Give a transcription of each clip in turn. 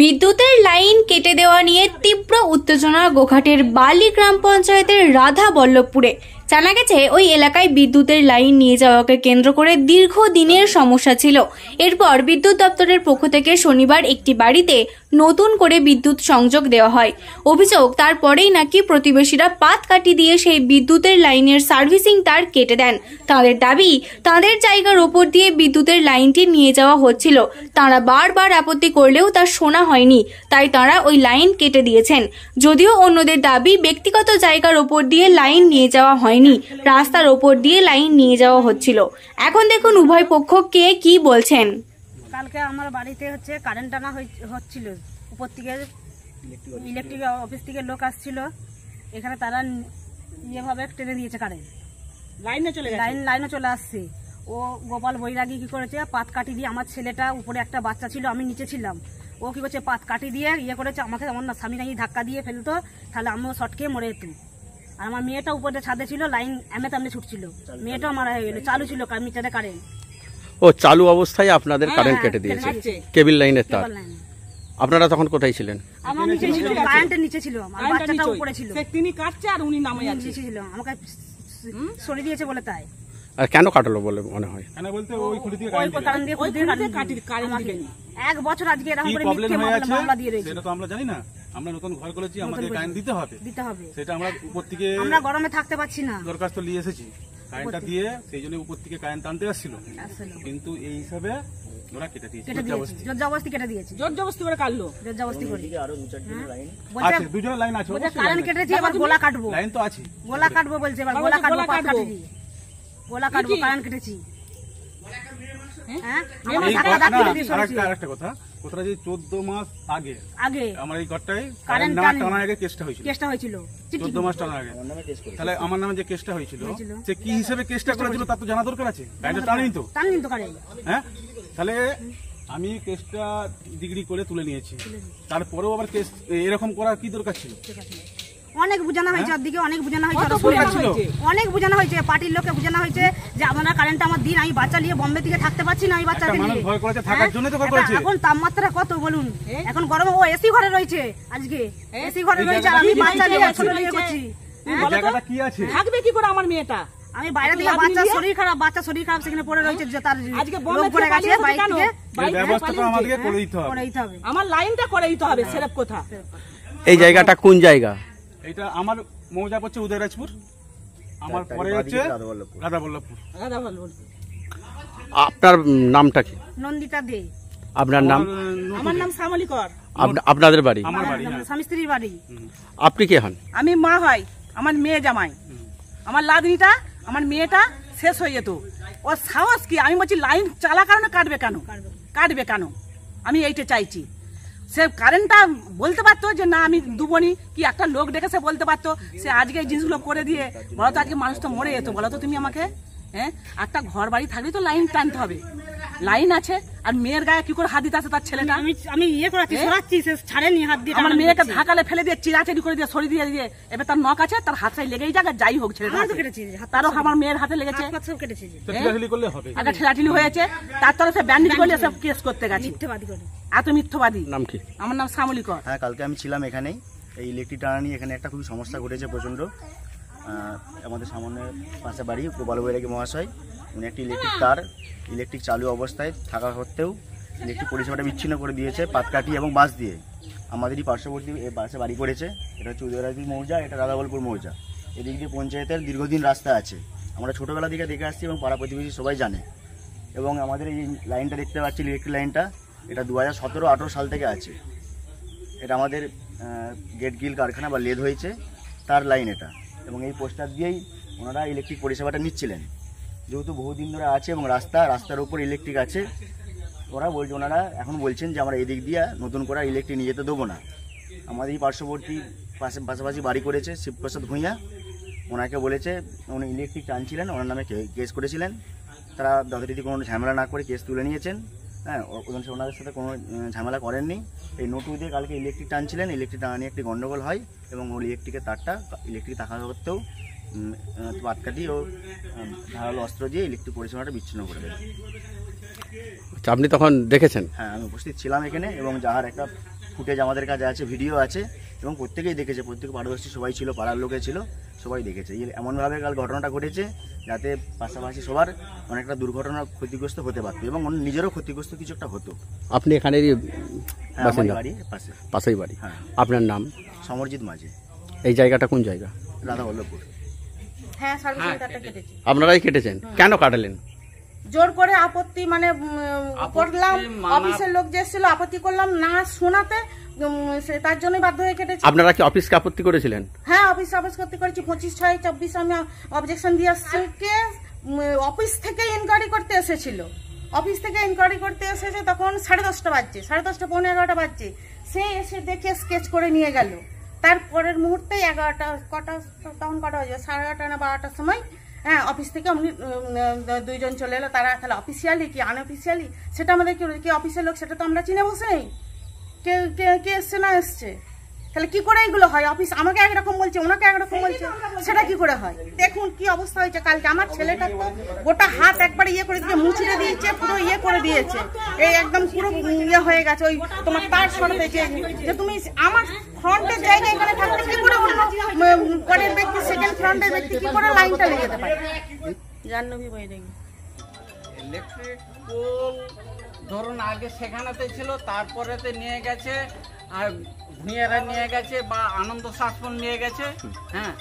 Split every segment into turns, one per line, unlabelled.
বিদ্যুতের লাইন কেটে দেওয়া নিয়ে তীব্র উত্তেজনা গোঘাটের বালি গ্রাম পঞ্চায়েতের রাধা বল্লভপুরে। জানা গেছে ওই এলাকায় বিদ্যুতের লাইন নিয়ে যাওয়াকে কেন্দ্র করে দীর্ঘদিনের সমস্যা ছিল। এরপর বিদ্যুৎ দপ্তরের পক্ষ থেকে শনিবার একটি বাড়িতে নতুন করে বিদ্যুৎ সংযোগ দেওয়া হয়। অভিযোগ, তারপরেই নাকি প্রতিবেশীরা পাত কাটি দিয়ে সেই বিদ্যুতের লাইনের সার্ভিসিং তার কেটে দেন। তাদের দাবি, তাদের জায়গার ওপর দিয়ে বিদ্যুতের লাইনটি নিয়ে যাওয়া হচ্ছিল। তারা বারবার আপত্তি করলেও তা শোনা হয়নি, তাই তারা ওই লাইন কেটে দিয়েছেন। যদিও অন্যদের দাবি, ব্যক্তিগত জায়গার ওপর দিয়ে লাইন নিয়ে যাওয়া হয়নি, রাস্তার ওপর দিয়ে লাইন নিয়ে যাওয়া হচ্ছিল। এখন দেখুন উভয় পক্ষ কে কি বলছেন।
কালকে আমার বাড়িতে কারেন্ট টানা হচ্ছিল, উপর থেকে ইলেকট্রিক অফিস থেকে লোক আসছিল, এখানে তারা এভাবে টেনে দিয়েছে কারেন্ট, লাইনে চলে আসছে। ও গোপাল বৈরাগী কি করেছে, পাত কাটি দিয়ে, আমার ছেলেটা উপরে একটা বাচ্চা ছিল, আমি নিচে ছিলাম, ও কি করছে পাত কাটি দিয়ে করেছে আমাকে, আমার না স্বামী নাকি ধাক্কা দিয়ে ফেলতো, তাহলে আমিও শর্টকে মরে যেত। আর আমার মেয়েটা উপরে ছাদে ছিল, লাইন এমনি ছুটছিল, মেয়েটাও মারা হয়ে গেল, চালু ছিল মিটারে কারেন্ট।
ও চালু অবস্থায় আপনাদের কারেন্ট কেটে দিয়েছে, কেবল লাইনের তার। আপনারা তখন কোথায় ছিলেন?
আমার নিচে ছিল, কারেন্টের নিচে ছিল, আর বাচ্চাটা উপরে ছিল।
তিনি কাটছে আর উনি নামে যাচ্ছে,
নিচে ছিল, আমাকে সরিয়ে দিয়েছে বলে তাই।
আর কেন কাটলো বলে মনে হয়?
কেন বলতে ওই খুঁটি দিয়ে
এক বছর আজকে এরকম করে মিথ্যে মামলা দিয়ে রয়েছে।
সেটা তো আমরা জানি না, আমরা নতুন ঘর করেছি, আমাদের কারেন্ট দিতে হবে, সেটা আমরা উপর থেকে,
আমরা গরমে থাকতে পারছি না,
দরখাস্ত নিয়ে এসেছি কারেন্টটা দিয়ে, সেই জন্য উপর থেকে কারেন্ট আনতে আসছিল, কিন্তু এই হিসাবে ওরা কেটে দিয়েছে,
জোর জবরদস্তি কেটে দিয়েছে,
জোর জবরদস্তি করে কাটলো,
জোর জবরদস্তি করে।
আরো দুজন লাইন আছে,
কারেন্ট কেটেছে, এবার গোলা কাটবো,
লাইন তো আছে,
গোলা কাটবো বলছে, এবার গোলা কাটবো, পাত কাটি দিয়ে গোলা কাটবো, কারেন্ট কেটেছি।
আরেকটা কথা, কোথায় যে 14 মাস আগে আমার এই ঘরটায়
কারেন্ট
টানার আগে কেসটা হয়েছিল, 14 মাস টানার আগে। তাহলে আমার নামে যে কেসটা হয়েছিল, সে কি হিসেবে কেসটা করেছিল তার তো জানা দরকার আছে, কারেন্টটা টানেনি তো, হ্যাঁ? তাহলে আমি কেসটা ডিগ্রি করে তুলে নিয়েছি, তারপরেও আবার কেস এরকম করার কি দরকার ছিল?
অনেক বুঝানো হয়েছে, ওর দিকে অনেক বুঝানো হয়েছে, অনেক বুঝানো হয়েছে, পার্টির লোককে বুঝানো হয়েছে যে আপনারা কারেন্ট আমার দিন, আমি বাচ্চা নিয়ে বম্বে থেকে থাকতে পারছি না, আমি বাচ্চাকে নিয়ে। এখন তাপমাত্রা কত বলুন, এখন গরমে ও এসি ঘরে রয়েছে, আজকে এসি ঘরে রয়েছে, আমি বাচ্চা নিয়ে ছোট নিয়ে করছি,
জায়গাটা কি আছে,
থাকবে কি করে আমার মেয়েটা?
আমি বাইরে থেকে বাচ্চা শরীর খারাপ সেখানে পড়ে রয়েছে, তার
আজকে
লোক পড়ে গেছে, বাইরে থেকে
ব্যবস্থাটা আমাদেরকে করে দিতে হবে,
আমার লাইনটা করে দিতে হবে। সেরপ কথা,
এই জায়গাটা কোন জায়গা?
এটা আমার মৌজা পড়ছে উদয়রাজপুর, আমার পরে হচ্ছে রাধা বল্লভপুর।
আপনার নামটা কি?
নন্দিতা দে।
আপনার নাম?
আমার নাম শ্যামলী কর।
আপনাদের বাড়ি?
আমার বাড়ি,
স্বামী স্ত্রীর বাড়ি।
আপনি কে হন?
আমি মা হয়, আমার মেয়ে জামাই, আমার লাদনিটা, আমার মেয়েটা শেষ হয়ে যেত। ও সাহস কি? আমি বলছি লাইন চালা কারণে কাটবে কেন? আমি এইটা চাইছি। সে কারেন্টটা বলতে পারতো যে না আমি দুবনি, কি একটা লোক ডেকে সে বলতে পারতো, সে আজকে এই জিনিসগুলো করে দিয়ে বলো তো, আজকে মানুষ তো মরে যেত। বলো তো তুমি আমাকে, হ্যাঁ? একটা ঘর বাড়ি থাকলে তো লাইন টানতে হবে, লাইন আছে। আর মেয়ের গায়ে কি করে হাত দিতে আছে তার ছেলেটা?
আমি সরাচ্ছি, সে ছাড়েনি হাত দিয়ে।
আমার মেয়েকে ধাকালে ফেলে দিয়ে চিরাচারি করে দিয়ে সরিয়ে দিয়ে এবার তার নখ আছে, তার হাতটাই লেগেই যাক, যাই হোক ছেলেটা, তারও আমার মেয়ের হাতে লেগেছে, একটা ঠেলাঠেলি হয়েছে, তার তরফে সে ব্যান্ডেজ করলে সব কেস করতে গেছে, এত মিথ্যবাদী।
নাম কি?
আমার নাম শ্যামলী কর।
হ্যাঁ, কালকে আমি ছিলাম এখানেই, এই ইলেকট্রিক টানা নিয়ে এখানে একটা খুবই সমস্যা ঘটেছে প্রচণ্ড। আমাদের সামনে পাশে বাড়ি গোপাল বৈরাগী মহাশয়, উনি একটি ইলেকট্রিক চালু অবস্থায় থাকা সত্ত্বেও ইলেকট্রিক পরিষেবাটা বিচ্ছিন্ন করে দিয়েছে পাতকাঠি এবং বাঁশ দিয়ে। আমাদেরই পার্শ্ববর্তী পাশে বাড়ি করেছে, এটা হচ্ছে উদয়রাজপুর মৌজা, এটা রাধাবল্লভপুর মৌজা। এদিক দিয়ে পঞ্চায়েতের দীর্ঘদিন রাস্তা আছে, আমরা ছোটোবেলা দিকে দেখে আসছি এবং পাড়া প্রতিবেশী সবাই জানে। এবং আমাদের এই লাইনটা দেখতে পাচ্ছি, ইলেকট্রিক লাইনটা, এটা 2017-18 সাল থেকে আছে। এটা আমাদের গেট গিল কারখানা বা লেদ হয়েছে তার লাইন এটা, এবং এই পোস্টার দিয়েই ওনারা ইলেকট্রিক পরিষেবাটা নিচ্ছিলেন। যেহেতু বহুদিন ধরে আছে এবং রাস্তার উপর ইলেকট্রিক আছে, ওনারা এখন বলছেন যে আমরা এদিক দিয়ে নতুন করে ইলেকট্রিক নিয়ে যেতে দেবো না। আমাদের এই পার্শ্ববর্তী পাশাপাশি বাড়ি করেছে শিবপ্রসাদ ভূঁইয়া, ওনাকে বলেছে, উনি ইলেকট্রিক টানছিলেন, ওনার নামে কেস করেছিলেন। তারা যথারীতি কোনো ঝামেলা না করে কেস তুলে নিয়েছেন। হ্যাঁ, ওনাদের সাথে কোনো ঝামেলা করেননি। এই নোটু দিয়ে কালকে ইলেকট্রিক টানছিলেন, ইলেকট্রিক টানা নিয়ে একটি গন্ডগোল হয় এবং ইলেকট্রিকের তারটা ইলেকট্রিক থাকা সত্ত্বেও পাটকাঠি ও ধারালো অস্ত্র দিয়ে ইলেকট্রিক পরিষেবাটা বিচ্ছিন্ন করে দেয়।
আপনি তখন দেখেছেন?
হ্যাঁ, আমি উপস্থিত ছিলাম এখানে, এবং যাহার একটা ফুটেজ আমাদের কাছে আছে, ভিডিও আছে, এবং প্রত্যেকেই দেখেছে, প্রত্যেক পাড়াবাসী সবাই ছিল, পাড়ার লোকে ছিল, সবাই দেখেছে। এমনভাবে কাল ঘটনাটা ঘটেছে যাতে পাশাপাশি সবার অনেকটা দুর্ঘটনা ক্ষতিগ্রস্ত হতে পারতো এবং নিজেরও ক্ষতিগ্রস্ত কিছু একটা হতো।
আপনি এখানেরই বাসিন্দা?
বাড়ির পাশে,
পাশেই বাড়ি।
হ্যাঁ।
আপনার নাম?
সমরজিৎ মাঝি।
এই জায়গাটা কোন জায়গা?
রাধাবল্লভপুর।
হ্যাঁ, সার্ভিস সেন্টারটা কেটেছি।
আপনারাই কেটেছেন? কেন কাটালেন?
জোর করে আপত্তি মানে করলাম, অফিসের লোক যে এসেছিল আপত্তি করলাম না শোনাতে, তার জন্যই বাধ্য হয়ে কেটেছি।
আপনারা কি অফিসকে আপত্তি করেছিলেন?
হ্যাঁ, অফিস করতে করেছি। 25/6/24 আমি অবজেকশন দিয়ে আসছি। অফিস থেকে ইনকোয়ারি করতে এসেছিল, অফিস থেকে ইনকোয়ারি করতে এসেছে তখন 10:30 বাজছে, 10:30 পৌনে 11টা বাজছে। সে এসে দেখে স্কেচ করে নিয়ে গেল। তারপরের মুহূর্তে 11টা তখন কটা বাজে, 11:30 না 12টার সময়, হ্যাঁ, অফিস থেকে উনি 2জন চলে এলো। তারা তাহলে অফিসিয়ালি কি আনঅফিসিয়ালি সেটা আমাদের কি অফিসের লোক সেটা তো আমরা চিনে বসে কে কে কে এসছে না এসছে, তাহলে কি করে এগুলো হয়? অফিস আমাকে একরকম বলছে, ওনাকে একরকম বলছে, সেটা কি করে হয়? দেখুন কি অবস্থা হয়েছে কালকে। আমার ছেলেটা তো গোটা হাত একবারে ইয়ে করে দিয়ে মুছিয়ে দিয়েছে, পুরো ইয়ে করে দিয়েছে, এই একদম পুরো ইয়ে হয়ে গেছে। ওই তোমার তার সরাতে যে তুমি আমার ফ্রন্টের জায়গায় এখানে থাকতে কি করে অন্য পরের ব্যক্তি, সেকেন্ড ফ্রন্টের ব্যক্তি কি করে লাইনটা লেগে যেতে পারে? জাহ্নবী বাইরে
ইলেকট্রিক পোল ধরুন আগে সেখানেতে ছিল, তারপরেতে নিয়ে গেছে আর ভুঁইয়ারা নিয়ে গেছে বা আনন্দ শাসন নিয়ে গেছে। হ্যাঁ,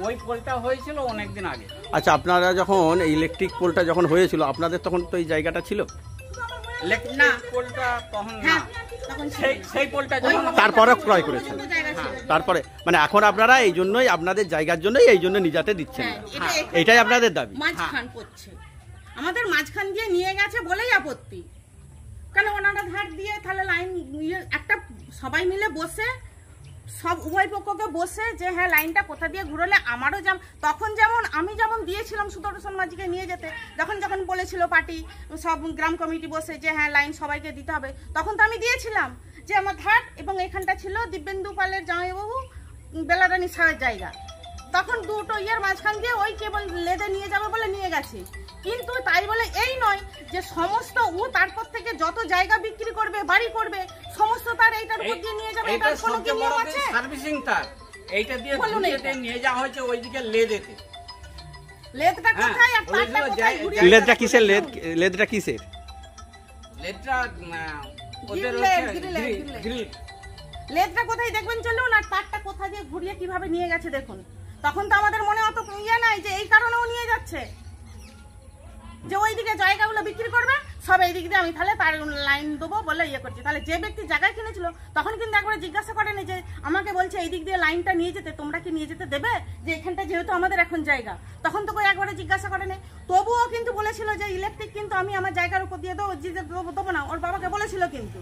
ওই পোলটা হয়েছিল অনেকদিন আগে।
আচ্ছা, আপনারা যখন ইলেকট্রিক পোলটা যখন হয়েছিল আপনাদের তখন তো এই জায়গাটা ছিল?
ইলেকট্রিক পোলটা তখন না, সেই পোলটা যখন
তারপরে ক্রয় করেছেন। তারপরে মানে এখন আপনারা এই জন্যই আপনাদের জায়গার জন্যই এই জন্য নিজাতে দিচ্ছেন, এটাই আপনাদের দাবি?
মাঝখান করছে, আমাদের মাঝখান দিয়ে নিয়ে গেছে বলেই আপত্তি। কেন ওনারা ধার দিয়ে তাহলে লাইন একটা সবাই মিলে বসে, সব উভয় পক্ষকে বসে যে হ্যাঁ লাইনটা কোথা দিয়ে ঘুরলে আমারও তখন যেমন আমি যেমন দিয়েছিলাম সুদর্শন মাঝিকে নিয়ে যেতে, যখন বলেছিল পার্টি সব গ্রাম কমিটি বসে যে হ্যাঁ লাইন সবাইকে দিতে হবে, তখন তো আমি দিয়েছিলাম যে আমার ধার, এবং এখানটা ছিল দিব্যেন্দু পালের জামাইবাবু বেলারানী সাহের জায়গা। তখন দুটো ইয়ের মাঝখান দিয়ে ওই কেবল লেদে নিয়ে যাবে বলে নিয়ে গেছে। কিন্তু তাই বলে এই নয় যে সমস্ত তারপর থেকে যত জায়গা বিক্রি করবে, বাড়ি করবে, সমস্ত তার এইটার উপর দিয়ে নিয়ে যাবে, এটার কোনো কি নিয়ম আছে?
সার্ভিসিং তার এইটা দিয়ে ঘুরিয়ে নিয়ে যাওয়া হয়েছে ওইদিকে লেদেতে।
লেদটা কোথায় আর তারটা কোথায়?
লেদটা কিসের? লেদটা কিসের?
লেদটা ওদের গ্রিল।
লেদটা কোথায় দেখবেন চলুন, আর তারটা কোথা দিয়ে ঘুরিয়ে কিভাবে নিয়ে গেছে দেখুন। তখন তো আমাদের মনে অত ইয়ে নাই যে এই কারণেও নিয়ে যাচ্ছে যে ওইদিকে জায়গাগুলো বিক্রি করবে, সব এই দিক দিয়ে আমি তাহলে তার লাইন দেবো বলে ইয়ে করছি। তাহলে যে ব্যক্তি জায়গায় কিনেছিল তখন কিন্তু একবারে জিজ্ঞাসা করেনি যে আমাকে বলছে এই দিক দিয়ে লাইনটা নিয়ে যেতে, তোমরা কি নিয়ে যেতে দেবে? যে এখানটা যেহেতু আমাদের এখন জায়গা, তখন তো একবারে জিজ্ঞাসা করেনি। তবুও কিন্তু বলেছিল যে ইলেকট্রিক কিন্তু আমি আমার জায়গার উপর দিয়ে দেবো না, ওর বাবাকে বলেছিল। কিন্তু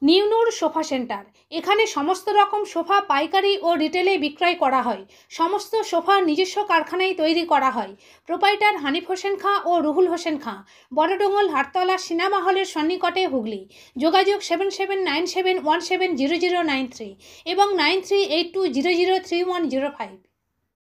নিউনুর সোফা সেন্টার, এখানে সমস্ত রকম সোফা পাইকারি ও রিটেলে বিক্রয় করা হয়। সমস্ত সোফা নিজস্ব কারখানায় তৈরি করা হয়। প্রোপাইটার হানিফ হোসেন খাঁ ও রুহুল হোসেন খাঁ, বড়ডোঙ্গল হাটতলা সিনেমা হলের সন্নিকটে, হুগলি। যোগাযোগ 7797170093 এবং 9382003105।